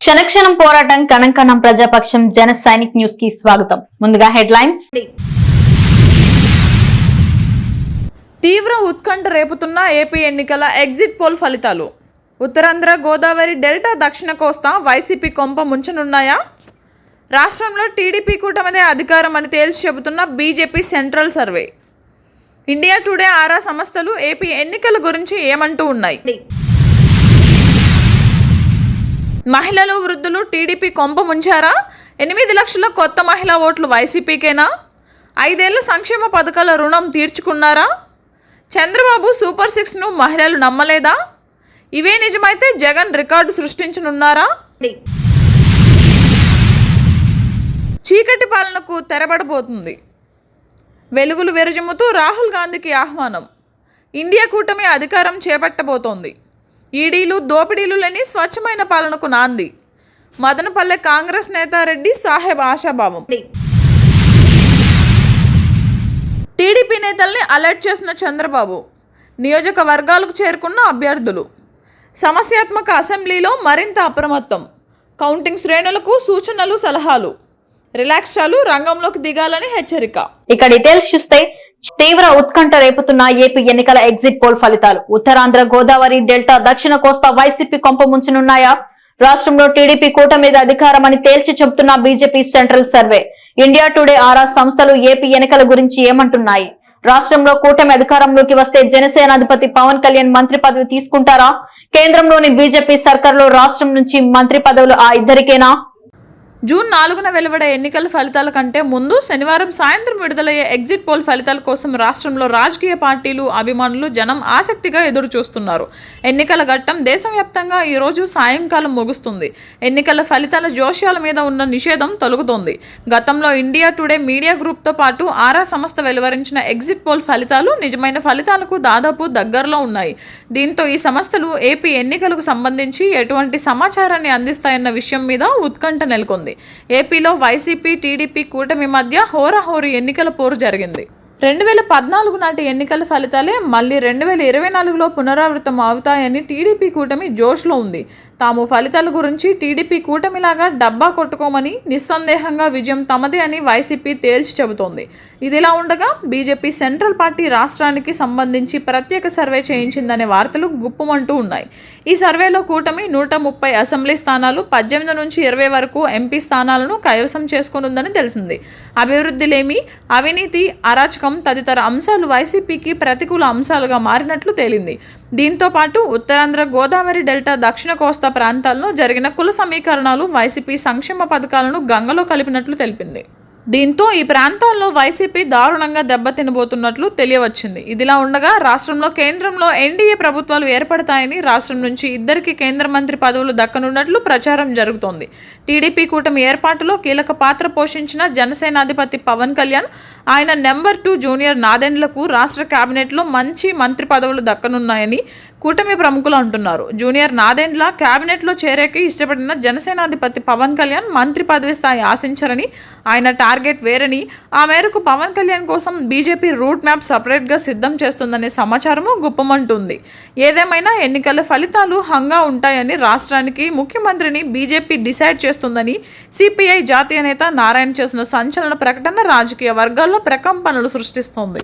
క్షణక్షణం పోరాటం కణంకణం ప్రజాపక్షం జన సైనిక్ న్యూస్ కి స్వాగతం. ముందుగా హెడ్లైన్స్. తీవ్ర ఉత్కంఠ రేపుతున్న ఏపీ ఎన్నికల ఎగ్జిట్ పోల్ ఫలితాలు. ఉత్తరాంధ్ర, గోదావరి డెల్టా, దక్షిణ కోస్తా వైసీపీ కొంప ముంచనున్నాయా? రాష్ట్రంలో టీడీపీ కూటమిదే అధికారం అని తేల్చి చెబుతున్న BJP central survey. India Today, Aara సంస్థలు ఏపీ ఎన్నికల గురించి ఏమంటూ ఉన్నాయి? మహిళలు, వృద్ధులు టీడీపీ కొంప ముంచారా? 8 లక్షల కొత్త మహిళా ఓట్లు వైసీపీకేనా? 5 ఏళ్ల సంక్షేమ పథకాల రుణం తీర్చుకున్నారా? చంద్రబాబు సూపర్ 6ను మహిళలు నమ్మలేదా? ఇవే నిజమైతే జగన్ రికార్డు సృష్టించనున్నారా? చీకటి పాలనకు తెరబడబోతుంది. వెలుగులు విరజిమ్ముతూ రాహుల్ గాంధీకి ఆహ్వానం. ఇండియా కూటమి అధికారం చేపట్టబోతోంది. ఈడీలు, దోపిడీలు లేని స్వచ్ఛమైన పాలనకు నాంది. మదనపల్లె కాంగ్రెస్ నేత రెడ్డి సాహెబ్ ఆశాభావం. టీడీపీ నేతల్ని అలర్ట్ చేసిన చంద్రబాబు. నియోజకవర్గాలకు చేరుకున్న అభ్యర్థులు. సమస్యాత్మక అసెంబ్లీలో మరింత అప్రమత్తం. కౌంటింగ్ శ్రేణులకు సూచనలు, సలహాలు. రిలాక్స్ చాలు, రంగంలోకి దిగాలని హెచ్చరిక. ఇక డీటెయిల్స్ చూస్తే, తీవ్ర ఉత్కంఠ రేపుతున్న ఏపీ ఎన్నికల ఎగ్జిట్ పోల్ ఫలితాలు. ఉత్తరాంధ్ర, గోదావరి డెల్టా, దక్షిణ కోస్తా వైసీపీ కొంప ముంచనున్నాయా? రాష్ట్రంలో టీడీపీ కూటమి మీద అధికారం అని తేల్చి చెబుతున్న BJP central survey. India Today, Aara సంస్థలు ఏపీ ఎన్నికల గురించి ఏమంటున్నాయి? రాష్ట్రంలో కూటమి అధికారంలోకి వస్తే జనసేనాధిపతి పవన్ కళ్యాణ్ మంత్రి పదవి తీసుకుంటారా? కేంద్రంలోని బీజేపీ సర్కార్లో రాష్ట్రం నుంచి మంత్రి పదవులు ఆ ఇద్దరికేనా? జూన్ 4న వెలువడే ఎన్నికల ఫలితాల కంటే ముందు శనివారం సాయంత్రం విడుదలయ్యే ఎగ్జిట్ పోల్ ఫలితాల కోసం రాష్ట్రంలో రాజకీయ పార్టీలు, అభిమానులు, జనం ఆసక్తిగా ఎదురు చూస్తున్నారు. ఎన్నికల ఘట్టం దేశవ్యాప్తంగా ఈ రోజు సాయంకాలం ముగుస్తుంది. ఎన్నికల ఫలితాల జోష్యాల మీద ఉన్న నిషేధం తొలగుతోంది. గతంలో ఇండియా టుడే మీడియా గ్రూప్తో పాటు ఆరా సంస్థ వెలువరించిన ఎగ్జిట్ పోల్ ఫలితాలు నిజమైన ఫలితాలకు దాదాపు దగ్గరలో ఉన్నాయి. దీంతో ఈ సంస్థలు ఏపీ ఎన్నికలకు సంబంధించి ఎటువంటి సమాచారాన్ని అందిస్తాయన్న విషయం మీద ఉత్కంఠ నెలకొంది. ఏపీలో వైసీపీ, టీడీపీ కూటమి మధ్య హోరాహోరీ ఎన్నికల పోరు జరిగింది. 2014 నాటి ఎన్నికల ఫలితాలే మళ్లీ 2024లో పునరావృతం అవుతాయని టీడీపీ కూటమి జోష్లో ఉంది. తాము ఫలితాల గురించి టీడీపీ కూటమిలాగా డబ్బా కొట్టుకోమని, నిస్సందేహంగా విజయం తమదే అని వైసీపీ తేల్చి చెబుతోంది. ఇదిలా ఉండగా బీజేపీ సెంట్రల్ పార్టీ రాష్ట్రానికి సంబంధించి ప్రత్యేక సర్వే చేయించిందనే వార్తలు గుప్పుమంటూ ఉన్నాయి. ఈ సర్వేలో కూటమి 130 అసెంబ్లీ స్థానాలు, 18 నుంచి 20 వరకు ఎంపీ స్థానాలను కైవసం చేసుకునుందని తెలిసింది. అభివృద్ధిలేమి, అవినీతి, అరాచకం తదితర అంశాలు వైసీపీకి ప్రతికూల అంశాలుగా మారినట్లు తేలింది. దీంతో పాటు ఉత్తరాంధ్ర, గోదావరి డెల్టా, దక్షిణ కోస్తా ప్రాంతాల్లో జరిగిన కుల సమీకరణాలు వైసీపీ సంక్షేమ పథకాలను గంగలో కలిపినట్లు తెలిపింది. దీంతో ఈ ప్రాంతాల్లో వైసీపీ దారుణంగా దెబ్బతినబోతున్నట్లు తెలియవచ్చింది. ఇదిలా ఉండగా రాష్ట్రంలో కేంద్రంలో ఎన్డీఏ ప్రభుత్వాలు ఏర్పడతాయని, రాష్ట్రం నుంచి 2 కేంద్ర మంత్రి పదవులు దక్కనున్నట్లు ప్రచారం జరుగుతోంది. టీడీపీ కూటమి ఏర్పాటులో కీలక పాత్ర పోషించిన జనసేనాధిపతి పవన్ కళ్యాణ్, ఆయన నెంబర్ 2 జూనియర్ నాదెండ్లకు రాష్ట్ర కేబినెట్లో మంచి మంత్రి పదవులు దక్కనున్నాయని కూటమి ప్రముఖులు అంటున్నారు. జూనియర్ నాదెండ్ల కేబినెట్లో చేరేకి ఇష్టపడిన జనసేనాధిపతి పవన్ కళ్యాణ్ మంత్రి పదవి స్థాయి ఆశించరని, ఆయన టార్గెట్ వేరని, ఆ మేరకు పవన్ కళ్యాణ్ కోసం బీజేపీ రూట్ మ్యాప్ సపరేట్గా సిద్ధం చేస్తుందనే సమాచారము గుప్పమంటుంది. ఏదేమైనా ఎన్నికల ఫలితాలు హంగా ఉంటాయని, రాష్ట్రానికి ముఖ్యమంత్రిని బీజేపీ డిసైడ్ చేస్తుందని సిపిఐ జాతీయ నేత నారాయణ చేసిన సంచలన ప్రకటన రాజకీయ వర్గాల్లో ప్రకంపనలు సృష్టిస్తోంది.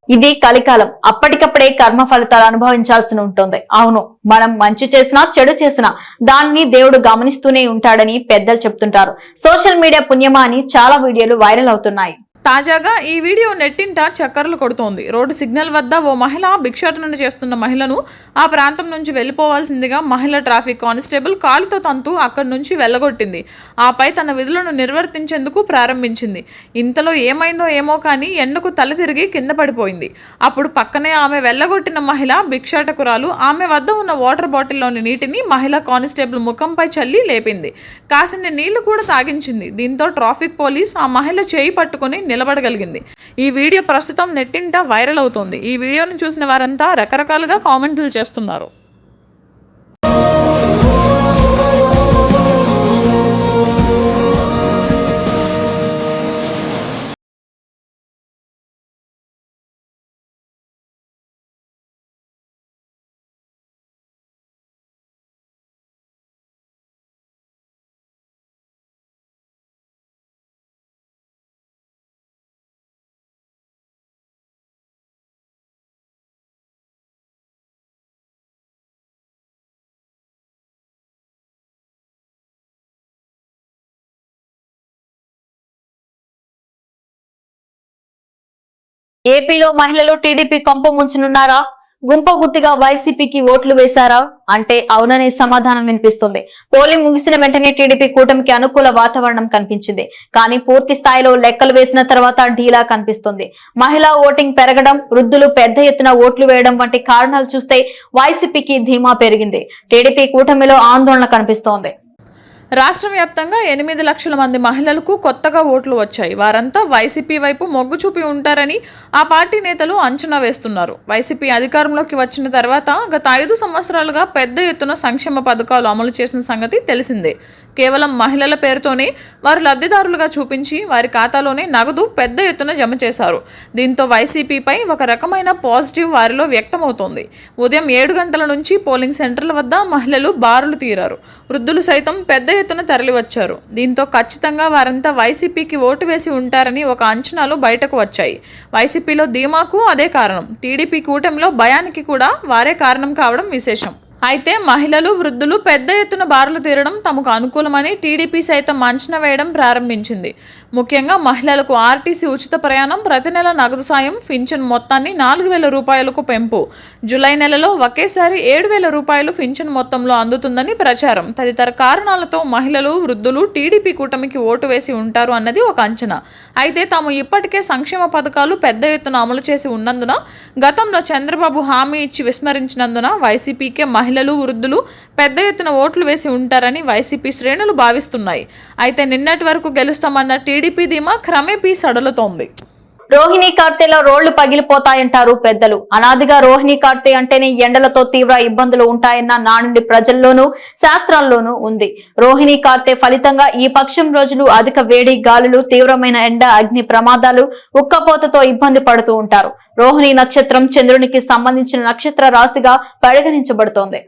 ఇది కలికాలం. అప్పటికప్పుడే కర్మ ఫలితాలు అనుభవించాల్సి ఉంటుంది. అవును, మనం మంచి చేసినా, చెడు చేసినా దాన్ని దేవుడు గమనిస్తూనే ఉంటాడని పెద్దలు చెప్తుంటారు. సోషల్ మీడియా పుణ్యమా అని చాలా వీడియోలు వైరల్ అవుతున్నాయి. తాజాగా ఈ వీడియో నెట్టింట చక్కర్లు కొడుతోంది. రోడ్డు సిగ్నల్ వద్ద ఓ మహిళ భిక్షాటన చేస్తున్న మహిళను ఆ ప్రాంతం నుంచి వెళ్లిపోవాల్సిందిగా మహిళా ట్రాఫిక్ కానిస్టేబుల్ కాలితో తంతూ అక్కడి నుంచి వెళ్లగొట్టింది. ఆపై తన విధులను నిర్వర్తించేందుకు ప్రారంభించింది. ఇంతలో ఏమైందో ఏమో కానీ ఎండకు తల తిరిగి కింద పడిపోయింది. అప్పుడు పక్కనే ఆమె వెళ్లగొట్టిన మహిళ భిక్షాటకురాలు ఆమె వద్ద ఉన్న వాటర్ బాటిల్లోని నీటిని మహిళా కానిస్టేబుల్ ముఖంపై చల్లి లేపింది. కాసిన్ని నీళ్లు కూడా తాగించింది. దీంతో ట్రాఫిక్ పోలీస్ ఆ మహిళ చేయి పట్టుకుని నిలబడగలిగింది. ఈ వీడియో ప్రస్తుతం నెట్టింట వైరల్ అవుతోంది. ఈ వీడియోను చూసిన వారంతా రకరకాలుగా కామెంట్లు చేస్తున్నారు. ఏపీలో మహిళలు టీడీపీ కొంప ముంచనున్నారా? గుంపగుత్తిగా వైసీపీకి ఓట్లు వేశారా అంటే అవుననే సమాధానం వినిపిస్తుంది. పోలింగ్ ముగిసిన వెంటనే టీడీపీ కూటమికి అనుకూల వాతావరణం కనిపించింది. కానీ పూర్తి స్థాయిలో లెక్కలు వేసిన తర్వాత ఢీలా కనిపిస్తుంది. మహిళా ఓటింగ్ పెరగడం, వృద్ధులు పెద్ద ఎత్తున ఓట్లు వేయడం వంటి కారణాలు చూస్తే వైసీపీకి ధీమా పెరిగింది. టీడీపీ కూటమిలో ఆందోళన కనిపిస్తోంది. రాష్ట్ర వ్యాప్తంగా 8 లక్షల మంది మహిళలకు కొత్తగా ఓట్లు వచ్చాయి. వారంతా వైసీపీ వైపు మొగ్గు చూపి ఉంటారని ఆ పార్టీ నేతలు అంచనా వేస్తున్నారు. వైసీపీ అధికారంలోకి వచ్చిన తర్వాత గత 5 సంవత్సరాలుగా పెద్ద ఎత్తున సంక్షేమ పథకాలు అమలు చేసిన సంగతి తెలిసిందే. కేవలం మహిళల పేరుతోనే వారు లబ్ధిదారులుగా చూపించి వారి ఖాతాలోనే నగదు పెద్ద ఎత్తున జమ చేశారు. దీంతో వైసీపీపై ఒక రకమైన పాజిటివ్ వారిలో వ్యక్తమవుతోంది. ఉదయం 7 గంటల నుంచి పోలింగ్ సెంటర్ల వద్ద మహిళలు బారులు తీరారు. వృద్ధులు సైతం పెద్ద ఎత్తున తరలివచ్చారు. దీంతో ఖచ్చితంగా వారంతా వైసీపీకి ఓటు వేసి ఉంటారని ఒక అంచనాలు బయటకు వచ్చాయి. వైసీపీలో ధీమాకు అదే కారణం. టీడీపీ కూటమిలో భయానికి కూడా వారే కారణం కావడం విశేషం. అయితే మహిళలు, వృద్ధులు పెద్ద ఎత్తున బారులు తీరడం తమకు అనుకూలమని టీడీపీ సైతం అంచనా వేయడం ప్రారంభించింది. ముఖ్యంగా మహిళలకు ఆర్టీసీ ఉచిత ప్రయాణం, ప్రతి నెల నగదు సాయం, పింఛన్ మొత్తాన్ని 4,000 రూపాయలకు పెంపు, జూలై నెలలో ఒకేసారి 7,000 రూపాయలు పింఛన్ మొత్తంలో అందుతుందని ప్రచారం తదితర కారణాలతో మహిళలు, వృద్ధులు టీడీపీ కూటమికి ఓటు వేసి ఉంటారు అన్నది ఒక అంచనా. అయితే తాము ఇప్పటికే సంక్షేమ పథకాలు పెద్ద ఎత్తున అమలు చేసి ఉన్నందున, గతంలో చంద్రబాబు హామీ ఇచ్చి విస్మరించినందున వైసీపీకే మహిళలు, వృద్ధులు పెద్ద ఎత్తున ఓట్లు వేసి ఉంటారని వైసీపీ శ్రేణులు భావిస్తున్నాయి. అయితే నిన్నటి వరకు గెలుస్తామన్న టీడీపీ ధీమా క్రమేపీ సడలుతోంది. రోహిణి కార్తెలో రోళ్లు పగిలిపోతాయంటారు పెద్దలు. అనాదిగా రోహిణి కార్తె అంటేనే ఎండలతో తీవ్ర ఇబ్బందులు ఉంటాయన్న నానుడి ప్రజల్లోనూ శాస్త్రాల్లోనూ ఉంది. రోహిణి కార్తె ఫలితంగా ఈ పక్షం రోజులు అధిక వేడి గాలులు, తీవ్రమైన ఎండ, అగ్ని ప్రమాదాలు, ఉక్కపోతతో ఇబ్బంది పడుతూ ఉంటారు. రోహిణి నక్షత్రం చంద్రునికి సంబంధించిన నక్షత్ర రాశిగా పరిగణించబడుతోంది.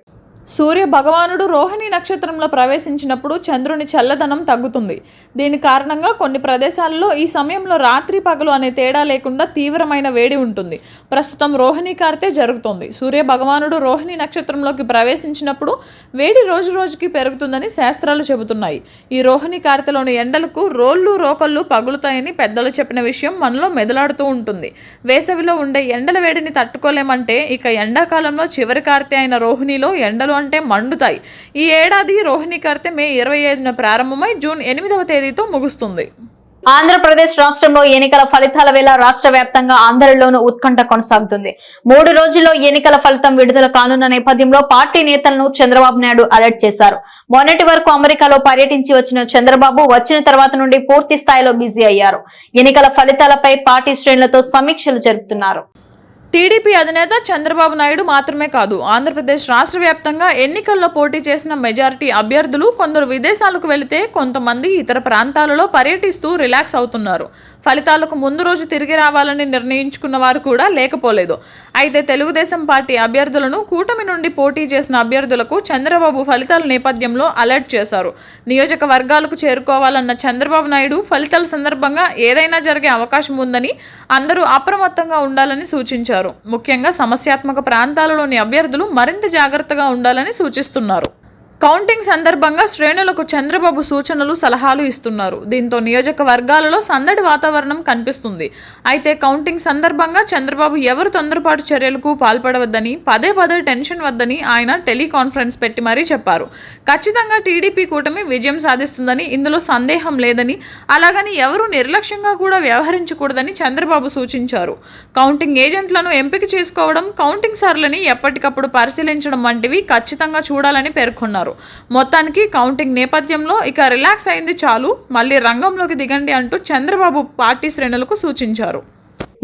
సూర్య భగవానుడు రోహిణి నక్షత్రంలో ప్రవేశించినప్పుడు చంద్రుని చల్లదనం తగ్గుతుంది. దీని కారణంగా కొన్ని ప్రదేశాలలో ఈ సమయంలో రాత్రి పగలు అనే తేడా లేకుండా తీవ్రమైన వేడి ఉంటుంది. ప్రస్తుతం రోహిణి కార్తె జరుగుతోంది. సూర్య భగవానుడు రోహిణి నక్షత్రంలోకి ప్రవేశించినప్పుడు వేడి రోజు రోజుకి పెరుగుతుందని శాస్త్రాలు చెబుతున్నాయి. ఈ రోహిణి కార్తెలోని ఎండలకు రోళ్లు, రోకళ్ళు పగులుతాయని పెద్దలు చెప్పిన విషయం మనలో మెదలాడుతూ ఉంటుంది. వేసవిలో ఉండే ఎండల వేడిని తట్టుకోలేమంటే ఇక ఎండాకాలంలో చివరి కార్తె అయిన రోహిణిలో ఎండలు అంటే మండుతాయి. ఈ ఏడాది రోహిణి కార్తె మే 25న ప్రారంభమై జూన్ 8వ తేదీతో ముగుస్తుంది. ఆంధ్రప్రదేశ్ రాష్ట్రంలో ఎన్నికల ఫలితాల వేళ రాష్ట్ర వ్యాప్తంగా అందరిలోనూ ఉత్కంఠ కొనసాగుతుంది. 3 రోజుల్లో ఎన్నికల ఫలితం విడుదల కానున్న నేపథ్యంలో పార్టీ నేతలను చంద్రబాబు నాయుడు అలర్ట్ చేశారు. మొన్నటి వరకు అమెరికాలో పర్యటించి వచ్చిన చంద్రబాబు వచ్చిన తర్వాత నుండి పూర్తి స్థాయిలో బిజీ అయ్యారు. ఎన్నికల ఫలితాలపై పార్టీ శ్రేణులతో సమీక్షలు జరుపుతున్నారు. టీడీపీ అధినేత చంద్రబాబు నాయుడు మాత్రమే కాదు, ఆంధ్రప్రదేశ్ రాష్ట్ర వ్యాప్తంగా ఎన్నికల్లో పోటీ చేసిన మెజారిటీ అభ్యర్థులు కొందరు విదేశాలకు వెళితే, కొంతమంది ఇతర ప్రాంతాలలో పర్యటిస్తూ రిలాక్స్ అవుతున్నారు. ఫలితాలకు ముందు రోజు తిరిగి రావాలని నిర్ణయించుకున్న వారు కూడా లేకపోలేదు. అయితే తెలుగుదేశం పార్టీ అభ్యర్థులను, కూటమి నుండి పోటీ చేసిన అభ్యర్థులకు చంద్రబాబు ఫలితాల నేపథ్యంలో అలర్ట్ చేశారు. నియోజకవర్గాలకు చేరుకోవాలన్న చంద్రబాబు నాయుడు ఫలితాల సందర్భంగా ఏదైనా జరిగే అవకాశం ఉందని, అందరూ అప్రమత్తంగా ఉండాలని సూచించారు. ముఖ్యంగా సమస్యాత్మక ప్రాంతాలలోని అభ్యర్థులు మరింత జాగ్రత్తగా ఉండాలని సూచిస్తున్నారు. కౌంటింగ్ సందర్భంగా శ్రేణులకు చంద్రబాబు సూచనలు, సలహాలు ఇస్తున్నారు. దీంతో నియోజకవర్గాలలో సందడి వాతావరణం కనిపిస్తుంది. అయితే కౌంటింగ్ సందర్భంగా చంద్రబాబు ఎవరు తొందరపాటు చర్యలకు పాల్పడవద్దని, పదే పదే టెన్షన్ వద్దని ఆయన టెలికాన్ఫరెన్స్ పెట్టి మరీ చెప్పారు. ఖచ్చితంగా టీడీపీ కూటమి విజయం సాధిస్తుందని, ఇందులో సందేహం లేదని, అలాగని ఎవరూ నిర్లక్ష్యంగా కూడా వ్యవహరించకూడదని చంద్రబాబు సూచించారు. కౌంటింగ్ ఏజెంట్లను ఎంపిక చేసుకోవడం, కౌంటింగ్ సార్లని ఎప్పటికప్పుడు పరిశీలించడం వంటివి ఖచ్చితంగా చూడాలని పేర్కొన్నారు. మొత్తానికి కౌంటింగ్ నేపథ్యంలో ఇక రిలాక్స్ అయింది చాలు, మళ్ళీ రంగంలోకి దిగండి అంటూ చంద్రబాబు పార్టీ శ్రేణులకు సూచించారు.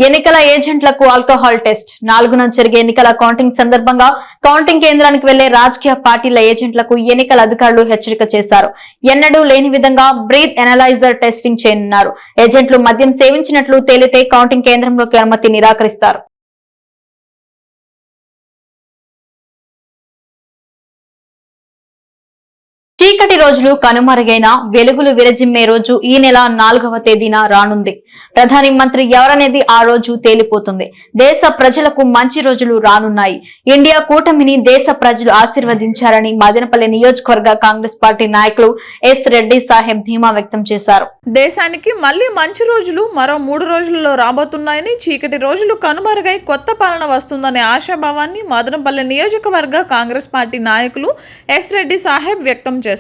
ఎన్నికల ఏజెంట్లకు ఆల్కహాల్ టెస్ట్. 4న జరిగే ఎన్నికల కౌంటింగ్ సందర్భంగా కౌంటింగ్ కేంద్రానికి వెళ్లే రాజకీయ పార్టీల ఏజెంట్లకు ఎన్నికల అధికారులు హెచ్చరిక చేశారు. ఎన్నడూ లేని విధంగా బ్రీత్ ఎనలైజర్ టెస్టింగ్ చేయనున్నారు. ఏజెంట్లు మద్యం సేవించినట్లు తేలితే కౌంటింగ్ కేంద్రంలోకి అనుమతి నిరాకరిస్తారు. చీకటి రోజులు కనుమరుగైన వెలుగులు విరజిమ్మే రోజు ఈ నెల 4వ తేదీన రానుంది. ప్రధాని మంత్రి ఎవరనేది ఆ రోజు తేలిపోతుంది. దేశ ప్రజలకు మంచి రోజులు రానున్నాయి. ఇండియా కూటమిని దేశ ప్రజలు ఆశీర్వదించారని మదనపల్లి నియోజకవర్గ కాంగ్రెస్ పార్టీ నాయకులు ఎస్ రెడ్డి సాహెబ్ ధీమా వ్యక్తం చేశారు. దేశానికి మళ్లీ మంచి రోజులు మరో 3 రోజులలో రాబోతున్నాయని, చీకటి రోజులు కనుమరుగై కొత్త పాలన వస్తుందనే ఆశాభావాన్ని మదనపల్లి నియోజకవర్గ కాంగ్రెస్ పార్టీ నాయకులు ఎస్ రెడ్డి సాహెబ్ వ్యక్తం చేశారు.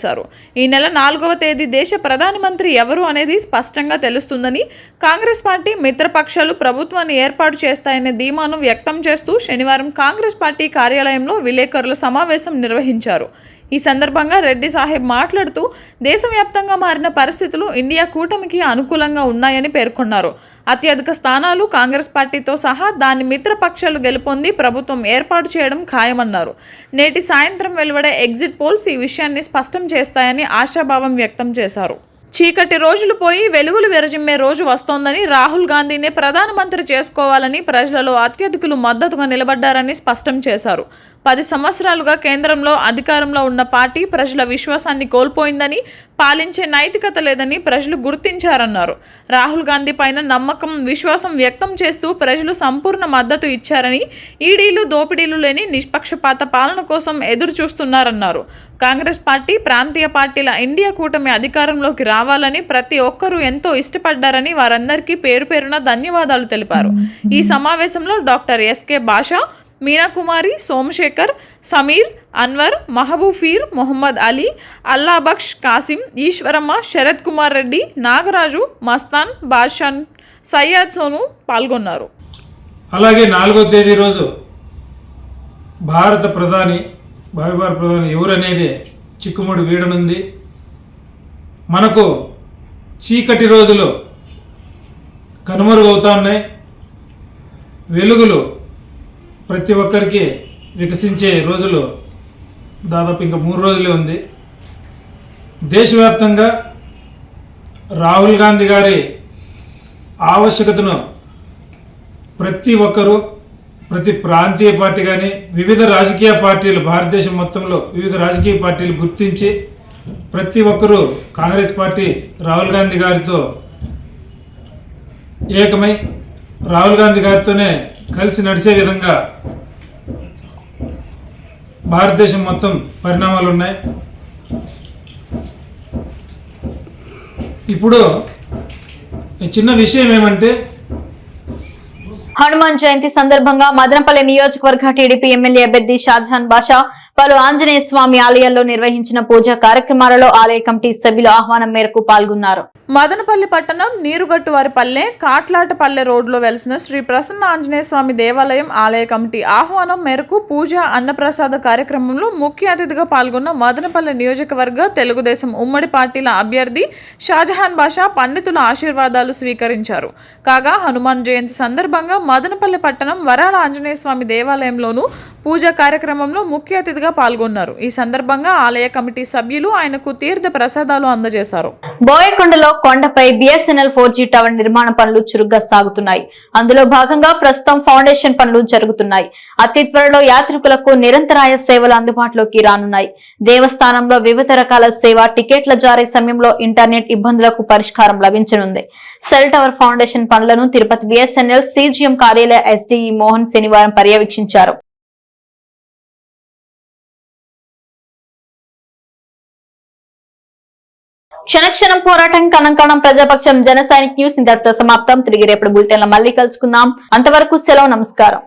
ఈ నెల 4వ తేదీ దేశ ప్రధానమంత్రి ఎవరు అనేది స్పష్టంగా తెలుస్తుందని, కాంగ్రెస్ పార్టీ మిత్రపక్షాలు ప్రభుత్వాన్ని ఏర్పాటు చేస్తాయనే ధీమాను వ్యక్తం చేస్తూ శనివారం కాంగ్రెస్ పార్టీ కార్యాలయంలో విలేకరుల సమావేశం నిర్వహించారు. ఈ సందర్భంగా రెడ్డి సాహెబ్ మాట్లాడుతూ దేశవ్యాప్తంగా మారిన పరిస్థితులు ఇండియా కూటమికి అనుకూలంగా ఉన్నాయని పేర్కొన్నారు. అత్యధిక స్థానాలు కాంగ్రెస్ పార్టీతో సహా దాని మిత్రపక్షాలు గెలుపొంది ప్రభుత్వం ఏర్పాటు చేయడం ఖాయమన్నారు. నేటి సాయంత్రం వెలువడే ఎగ్జిట్ పోల్స్ ఈ విషయాన్ని స్పష్టం చేస్తాయని ఆశాభావం వ్యక్తం చేశారు. చీకటి రోజులు పోయి వెలుగులు విరజిమ్మే రోజు వస్తోందని, రాహుల్ గాంధీనే ప్రధానమంత్రి చేసుకోవాలని ప్రజలలో అత్యధికులు మద్దతుగా నిలబడ్డారని స్పష్టం చేశారు. 10 సంవత్సరాలుగా కేంద్రంలో అధికారంలో ఉన్న పార్టీ ప్రజల విశ్వాసాన్ని కోల్పోయిందని, పాలించే నైతికత లేదని ప్రజలు గుర్తించారన్నారు. రాహుల్ గాంధీ పైన నమ్మకం, విశ్వాసం వ్యక్తం చేస్తూ ప్రజలు సంపూర్ణ మద్దతు ఇచ్చారని, ఈడీలు దోపిడీలు లేని నిష్పక్షపాత పాలన కోసం ఎదురు చూస్తున్నారన్నారు. కాంగ్రెస్ పార్టీ, ప్రాంతీయ పార్టీల ఇండియా కూటమి అధికారంలోకి రావాలని ప్రతి ఒక్కరూ ఎంతో ఇష్టపడ్డారని వారందరికీ పేరు పేరున ధన్యవాదాలు తెలిపారు. ఈ సమావేశంలో డాక్టర్ ఎస్కే భాషా, మీనాకుమారి, సోమశేఖర్, సమీర్, అన్వర్, మహబూఫీర్, మొహమ్మద్ అలీ, అల్లాబక్ష్, కాసిం, ఈశ్వరమ్మ, శరత్ కుమార్ రెడ్డి, నాగరాజు, మస్తాన్, బాషాన్, సయ్యద్ సోను పాల్గొన్నారు. అలాగే 4వ తేదీ రోజు భారత ప్రధాని ఎవరనేది చిక్కుముడి వీడనుంది. మనకు చీకటి రోజులు కనుమరుగవుతున్నాయి. వెలుగులు ప్రతి ఒక్కరికి వికసించే రోజులు దాదాపు ఇంకా 3 రోజులే ఉంది. దేశవ్యాప్తంగా రాహుల్ గాంధీ గారి ఆవశ్యకతను ప్రతి ఒక్కరూ, ప్రతి ప్రాంతీయ పార్టీ కానీ వివిధ రాజకీయ పార్టీలు, భారతదేశం మొత్తంలో వివిధ రాజకీయ పార్టీలు గుర్తించి ప్రతి ఒక్కరూ కాంగ్రెస్ పార్టీ రాహుల్ గాంధీ గారితో ఏకమై రాహుల్ గాంధీ గారితోనే కలిసి నడిచే విధంగా భారతదేశం మొత్తం పరిణామాలు ఉన్నాయి. ఇప్పుడు చిన్న విషయం ఏమంటే, హనుమాన్ జయంతి సందర్భంగా మదనపల్లి నియోజకవర్గ టీడీపీ ఎమ్మెల్యే అభ్యర్థి షాజహాన్ బాషా పలు ఆంజనేయ స్వామి ఆలయాల్లో నిర్వహించిన పూజా కార్యక్రమాలలో ఆలయ కమిటీ సభ్యుల ఆహ్వానం మేరకు పాల్గొన్నారు. మదనపల్లి పట్టణం నీరుగట్టువారిపల్లె, కాట్లాటపల్లె రోడ్లో వెలిసిన శ్రీ ప్రసన్న ఆంజనేయ స్వామి దేవాలయం ఆలయ కమిటీ ఆహ్వానం మేరకు పూజ, అన్నప్రసాద కార్యక్రమంలో ముఖ్య అతిథిగా పాల్గొన్న మదనపల్లి నియోజకవర్గ తెలుగుదేశం ఉమ్మడి పార్టీల అభ్యర్థి షాజహాన్ బాషా పండితుల ఆశీర్వాదాలు స్వీకరించారు. కాగా హనుమాన్ జయంతి సందర్భంగా మదనపల్లి పట్టణం వరాల ఆంజనేయ స్వామి దేవాలయంలోనూ పూజా కార్యక్రమంలో ముఖ్య అతిథిగా పాల్గొన్నారు. ఈ సందర్భంగా ఆలయ కమిటీ సభ్యులు ఆయనకు తీర్థ ప్రసాదాలు అందజేశారు. బోయకొండలో కొండపై బిఎస్ఎన్ఎల్ 4G టవర్ నిర్మాణ పనులు చురుగ్గా సాగుతున్నాయి. అందులో భాగంగా ప్రస్తుతం ఫౌండేషన్ పనులు జరుగుతున్నాయి. అతి త్వరలో యాత్రికులకు నిరంతరాయ సేవలు అందుబాటులోకి రానున్నాయి. దేవస్థానంలో వివిధ రకాల సేవ, టికెట్ల జారీ సమయంలో ఇంటర్నెట్ ఇబ్బందులకు పరిష్కారం లభించనుంది. సెల్ టవర్ ఫౌండేషన్ పనులను తిరుపతి బిఎస్ఎన్ఎల్ సిజిఎం కార్యాలయ ఎస్డిఈ మోహన్ శనివారం పర్యవేక్షించారు. క్షణక్షణం పోరాటం, కణం కణం ప్రజాపక్షం. జన సైనిక్ న్యూస్ ఇంతటితో సమాప్తం. తిరిగి రేపటి బులెటిన్లో మళ్ళీ కలుసుకుందాం. అంతవరకు సెలవు, నమస్కారం.